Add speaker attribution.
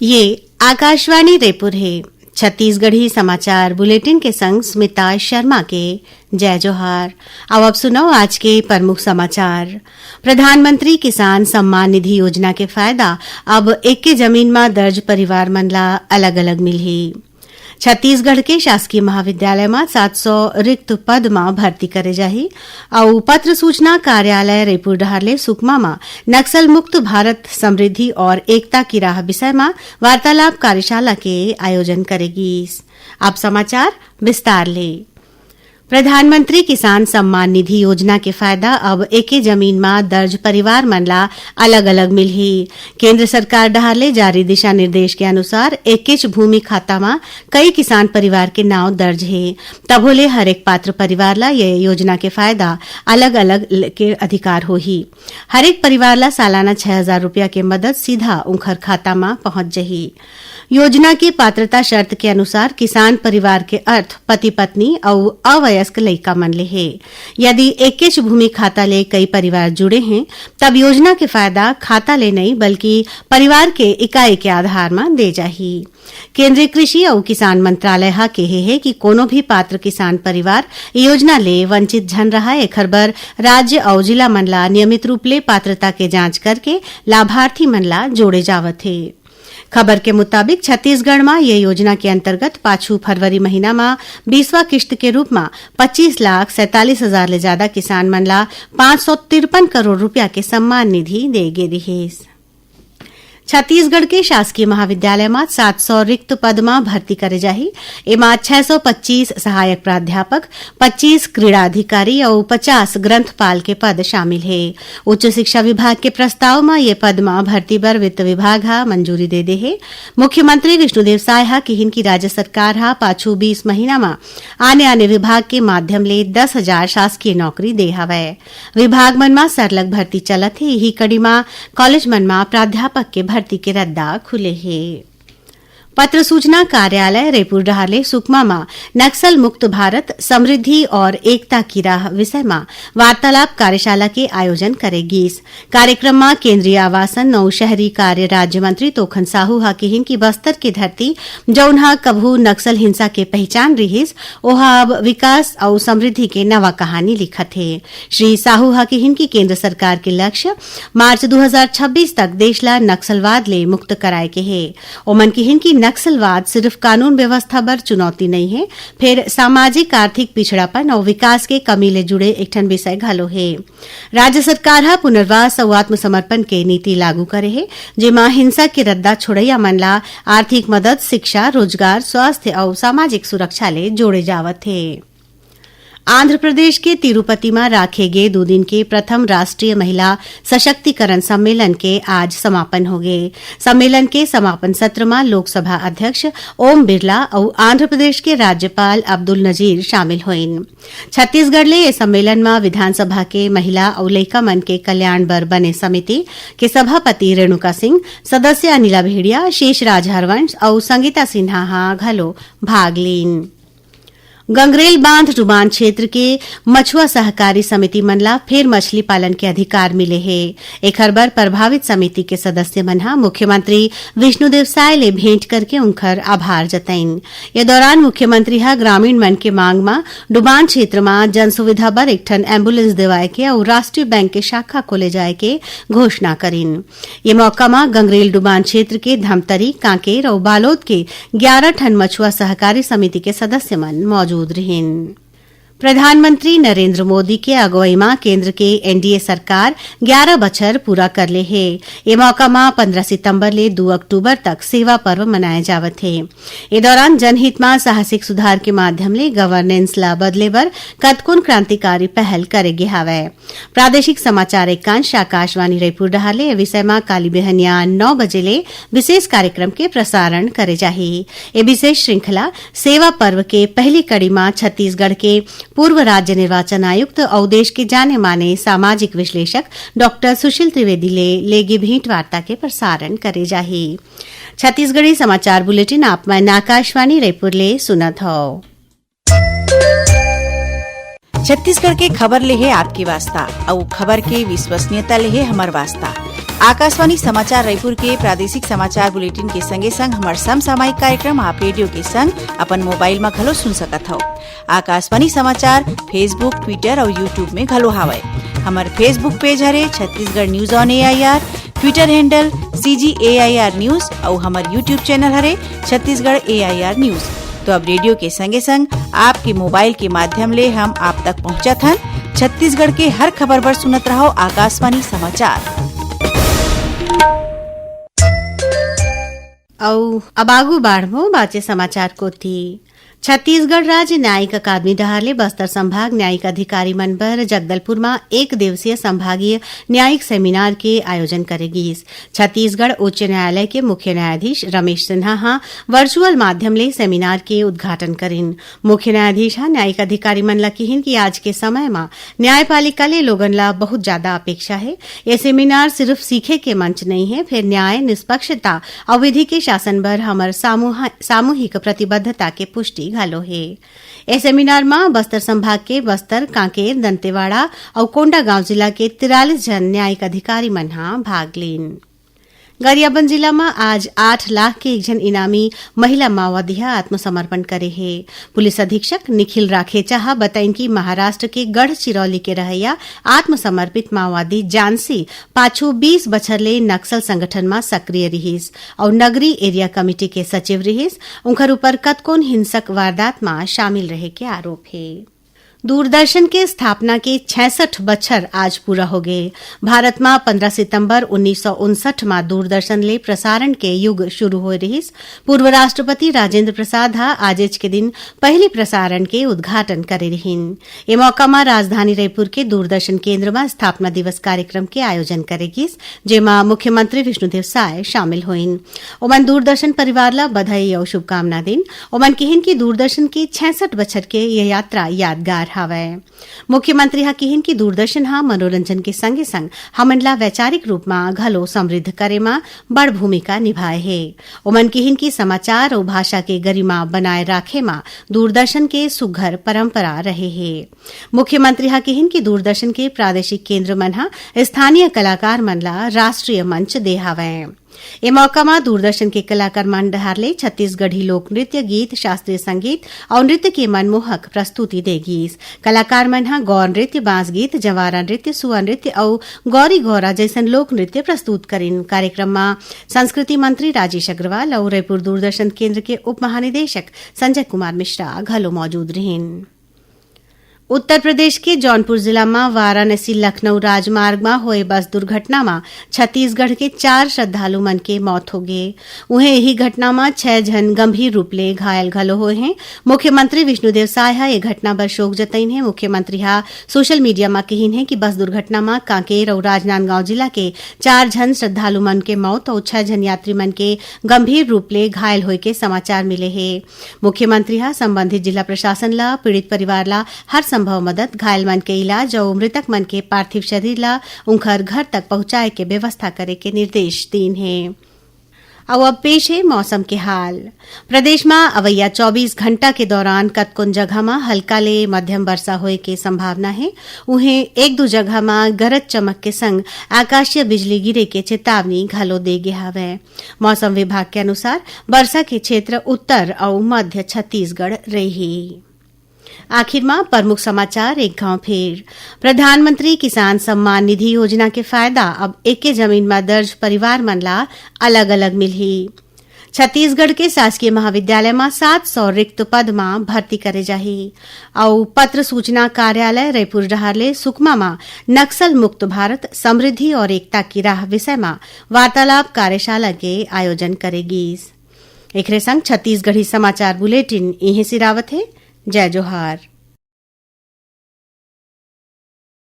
Speaker 1: ये आकाशवाणी रेपुर है। छत्तीसगढ़ी समाचार बुलेटिन के संग स्मिता शर्मा के जय जोहार। अब सुनो आज के प्रमुख समाचार। प्रधानमंत्री किसान सम्मान निधि योजना के फायदा अब एके जमीन में दर्ज परिवार मन ला अलग अलग मिलही। छत्तीसगढ़ के शासकीय महाविद्यालय में 700 रिक्त पद में भर्ती करे जाही और पत्र सूचना कार्यालय रेपुर डहारले सुकमा में नक्सल मुक्त भारत समृद्धि और एकता की राह विषय में वार्तालाप कार्यशाला के आयोजन करेगी। अब समाचार विस्तार ले। प्रधानमंत्री किसान सम्मान निधि योजना के फायदा अब एके जमीन में दर्ज परिवार मन ला अलग अलग मिलही। केंद्र सरकार डहारले जारी दिशा निर्देश के अनुसार एकेच भूमि खाता में कई किसान परिवार के नाव दर्ज है। तभोले हर एक पात्र परिवार ला ये योजना के फायदा अलग अलग के अधिकार होही। हर एक परिवार ला सालाना 6,000 रुपया के मदद सीधा उनकर खाता में पहुंच जही। योजना की पात्रता शर्त के अनुसार किसान परिवार के अर्थ पति पत्नी और अवयस्क लइका मन ले है। यदि एकेच भूमि खाता ले कई परिवार जुड़े हैं तब योजना के फायदा खाता ले नहीं बल्कि परिवार के इकाई के आधार में दे जाही। केंद्रीय कृषि और किसान मंत्रालय हा कहे है कि कोनो भी पात्र किसान परिवार योजना ले वंचित झन रहा है। एखर बर राज्य और जिला मन ला नियमित रूप ले पात्रता के जांच करके लाभार्थी मन ला जोड़े जावत है। खबर के मुताबिक छत्तीसगढ़ में ये योजना के अंतर्गत पाछू फरवरी महीना में 20वां किश्त के रूप में 25,47,000 ले ज्यादा किसान मन ला 553 करोड़ रुपया के सम्मान निधि दे गे रही। छत्तीसगढ़ के शासकीय महाविद्यालय में 700 रिक्त पद में भर्ती करे जाही। एमा 625 सहायक प्राध्यापक, 25 क्रीड़ा अधिकारी और 50 ग्रंथपाल के पद शामिल है। उच्च शिक्षा विभाग के प्रस्ताव में ये पद में भर्ती बर वित्त विभाग हा मंजूरी दे दे है। मुख्यमंत्री विष्णुदेव साय हा किहिन की राज्य सरकार हा पाछू 20 महीना में आने विभाग के माध्यम ले 10,000 शासकीय नौकरी दे हवै। विभाग मन में सरलग भर्ती चलत है। यही कड़ी में कॉलेज मन में प्राध्यापक के भर्ती के रद्दा खुले हैं। पत्र सूचना कार्यालय रेपुर डहारले सुकमा में नक्सल मुक्त भारत समृद्धि और एकता की राह विषय में वार्तालाप कार्यशाला के आयोजन करेगी। कार्यक्रम में केंद्रीय आवासन और शहरी कार्य राज्य मंत्री तोखन साहू हा किहिन की बस्तर की धरती जौनहा कभू नक्सल हिंसा के पहचान रहीस ओहा अब विकास और समृद्धि के नवा कहानी लिखत है। श्री साहू हा किहिन की केंद्र सरकार के लक्ष्य मार्च 2026 तक देश ला नक्सलवाद ले मुक्त कराए के है। ओमन किहिन की नक्सलवाद सिर्फ कानून व्यवस्था पर चुनौती नहीं है, फिर सामाजिक आर्थिक पिछड़ापन और विकास के कमी ले जुड़े एक ठन विषय घलो है। राज्य सरकार हा पुनर्वास और आत्मसमर्पण के नीति लागू करे है, जेमा हिंसा के रद्दा छोड़ैया मन ला आर्थिक मदद, शिक्षा, रोजगार, स्वास्थ्य और सामाजिक सुरक्षा ले जोड़े जावत है। आंध्र प्रदेश के तिरुपति में राखे गए 2 दिन के प्रथम राष्ट्रीय महिला सशक्तिकरण सम्मेलन के आज समापन हो गए। सम्मेलन के समापन सत्र में लोकसभा अध्यक्ष ओम बिरला और आंध्र प्रदेश के राज्यपाल अब्दुल नजीर शामिल हुईन। छत्तीसगढ़ ले सम्मेलन में विधानसभा के महिला और लइका मन के कल्याण बर बने समिति के सभापति रेणुका सिंह, सदस्य अनिला भेड़िया, शेष राज हरवंश और संगीता सिन्हा हा घलो भाग लीन। गंगरेल बांध डुबान क्षेत्र के मछुआ सहकारी समिति मन ला फिर मछली पालन के अधिकार मिले हैं। एखर बर प्रभावित समिति के सदस्य मन हा मुख्यमंत्री विष्णुदेव साय ले भेंट करके उनकर आभार जताइन। ये दौरान मुख्यमंत्री हा ग्रामीण मन के मांग में डुबान क्षेत्र में जन सुविधा बर एक ठन एम्बुलेंस देवाए के और राष्ट्रीय बैंक के शाखा खोले जाए के घोषणा करीन। ये मौका में गंगरेल डुबान क्षेत्र के धमतरी, कांकेर और बालोद के 11 ठन मछुआ सहकारी समिति के सदस्य मन मौजूद रहें। प्रधानमंत्री नरेंद्र मोदी के अगुवाई में केंद्र के एनडीए सरकार 11 बछर पूरा कर ले है। ये मौका में 15 सितंबर ले 2 अक्टूबर तक सेवा पर्व मनाए जावत है। ये दौरान जनहित में साहसिक सुधार के माध्यम ले गवर्नेंस ला बदले बर कतकुन क्रांतिकारी पहल करे गे हवै। प्रादेशिक समाचार एकांश आकाशवाणी रायपुर डहारले विषय में काली बिहनिया 9 बजे ले विशेष कार्यक्रम के प्रसारण करे जाही। ये विशेष श्रृंखला सेवा पर्व के पहली कड़ी में छत्तीसगढ़ के पूर्व राज्य निर्वाचन आयुक्त और देश के जाने माने सामाजिक विश्लेषक डॉक्टर सुशील त्रिवेदी लेगे भेंट वार्ता के प्रसारण करे जाही। छत्तीसगढ़ी समाचार बुलेटिन आप मन आकाशवाणी रायपुर ले सुनत हो।
Speaker 2: छत्तीसगढ़ के खबर ले है आपकी वास्ता और खबर के विश्वसनीयता ले है हमार वास्ता। आकाशवाणी समाचार रायपुर के प्रादेशिक समाचार बुलेटिन के संगे संग हमार समसामयिक कार्यक्रम आप रेडियो के संग अपन मोबाइल में घलो सुन सकत हो। आकाशवाणी समाचार फेसबुक, ट्विटर और यूट्यूब में घलो हावय। हमार फेसबुक पेज हरे Chhattisgarh news on AIR, Twitter handle CGAIR news और हमार यूट्यूब चैनल हरे छत्तीसगढ़ AIR न्यूज। तो अब रेडियो के संगे संग आपके मोबाइल के माध्यम ले हम आप तक पहुंचत हन। छत्तीसगढ़ के हर खबर पर सुनत रहो आकाशवाणी समाचार।
Speaker 1: औ अब आगू बाढ़मो बाचे समाचार को थी। छत्तीसगढ़ राज्य न्यायिक अकादमी डहारले बस्तर संभाग न्यायिक अधिकारी मन बर जगदलपुर में 1 दिवसीय संभागीय न्यायिक सेमिनार के आयोजन करेगी। छत्तीसगढ़ उच्च न्यायालय के मुख्य न्यायाधीश रमेश सिन्हा हा वर्चुअल माध्यम ले सेमिनार के उद्घाटन करिन। मुख्य न्यायाधीश हा न्यायिक अधिकारी मन ला कहिन कि आज के समय में न्यायपालिका ले लोगन ला बहुत ज्यादा अपेक्षा है। ये सेमिनार सिर्फ सीखे के मंच नहीं है, फिर न्याय, निष्पक्षता और विधि के शासन बर हमर सामूहिक प्रतिबद्धता के पुष्टि घालो है। ए सेमिनार में बस्तर संभाग के बस्तर, कांकेर, दंतेवाड़ा और कोंडागांव जिला के 43 जन न्यायिक अधिकारी मन हा भाग लीन। गरियाबंद जिला में आज 8 लाख के एक जन इनामी महिला माओवादी आत्मसमर्पण करे है। पुलिस अधीक्षक निखिल राखेचा बताइन कि महाराष्ट्र के गढ़चिरौली के रहैया आत्मसमर्पित माओवादी जानसी पाछू 20 बछर ले नक्सल संगठन में सक्रिय रहिस और नगरी एरिया कमेटी के सचिव रहिस। उनकर ऊपर कतकोन हिंसक वारदात में शामिल रहे के आरोप है। दूरदर्शन के स्थापना के 66 बछर आज पूरा हो गए। भारत में 15 सितंबर 1959 में दूरदर्शन ले प्रसारण के युग शुरू हो रहिस। पूर्व राष्ट्रपति राजेंद्र प्रसाद आज के दिन पहली प्रसारण के उद्घाटन करे रहिन। ए मौका में राजधानी रायपुर के दूरदर्शन केंद्र में स्थापना दिवस कार्यक्रम के आयोजन करेगिस, जेमा मुख्यमंत्री विष्णुदेव साय शामिल होइन। ओमन दूरदर्शन परिवार ला बधाई और शुभकामना दिन। ओमन कहिन कि दूरदर्शन की 66 बछर के यह यात्रा यादगार हावय। मुख्यमंत्री हा कहिन कि दूरदर्शन हा मनोरंजन के संगे संग हमन ला वैचारिक रूप में घलो समृद्ध करे में बड़ भूमिका निभाए है। ओमन कहिन कि समाचार और भाषा के गरिमा बनाए राखे में दूरदर्शन के सुघर परंपरा रहे है। मुख्यमंत्री हा कहिन कि दूरदर्शन के प्रादेशिक केंद्र मन हा स्थानीय कलाकार मन ला राष्ट्रीय मंच दे हावय। ए मौका में दूरदर्शन के कलाकार मन डहारले छत्तीसगढ़ी लोक नृत्य, गीत, शास्त्रीय संगीत और नृत्य के मनमोहक प्रस्तुति देगीस। कलाकार मन हा गौर नृत्य, बांस गीत, जवारा नृत्य, सुआ नृत्य और गौरी गौरा जैसन लोक नृत्य प्रस्तुत करिन। कार्यक्रम में संस्कृति मंत्री राजेश अग्रवाल और रायपुर दूरदर्शन केंद्र के उप महानिदेशक संजय कुमार मिश्रा घलो मौजूद रहिन। उत्तर प्रदेश के जौनपुर जिला में वाराणसी लखनऊ राजमार्ग में हुए बस दुर्घटना में छत्तीसगढ़ के 4 श्रद्धालु मन के मौत हो गए। उन्हें यही घटना में 6 जन गंभीर रूप ले घायल घलो हुए हैं। मुख्यमंत्री विष्णुदेव साय ये घटना पर शोक जतईन है। मुख्यमंत्री सोशल मीडिया में कहिन है कि बस दुर्घटना में कांकेर और राजनांदगांव जिला के 4 जन श्रद्धालु मन के मौत और 6 जन यात्री मन के गंभीर रूप ले घायल होए के समाचार मिले है। मुख्यमंत्री संबंधित जिला प्रशासन ला पीड़ित परिवार ला हर संभव मदद, घायल मन के इलाज और मृतक मन के पार्थिव शरीर ला उनकर घर तक पहुंचाए के व्यवस्था करे के निर्देश दीन है। अब पेश है मौसम के हाल। प्रदेश में अवैया 24 घंटा के दौरान कतकोन जगह में हल्का ले मध्यम वर्षा होए के संभावना है। उन्हें 1-2 जगह में गरज चमक के संग आकाशीय बिजली गिरे के चेतावनी घलो दे गे हवे। मौसम विभाग के अनुसार वर्षा के क्षेत्र उत्तर और मध्य छत्तीसगढ़ रही। आखिर में प्रमुख समाचार एक गांव फिर। प्रधानमंत्री किसान सम्मान निधि योजना के फायदा अब एके जमीन में दर्ज परिवार मन ला अलग अलग मिलही। छत्तीसगढ़ के शासकीय महाविद्यालय में 700 रिक्त पद में भर्ती करे जाही और पत्र सूचना कार्यालय रायपुर डहारले सुकमा में नक्सल मुक्त भारत, समृद्धि और एकता की राह विषय में वार्तालाप कार्यशाला के आयोजन करेगी। एकरे संग छत्तीसगढ़ी समाचार बुलेटिन इहे सिरावत है। जय जोहार।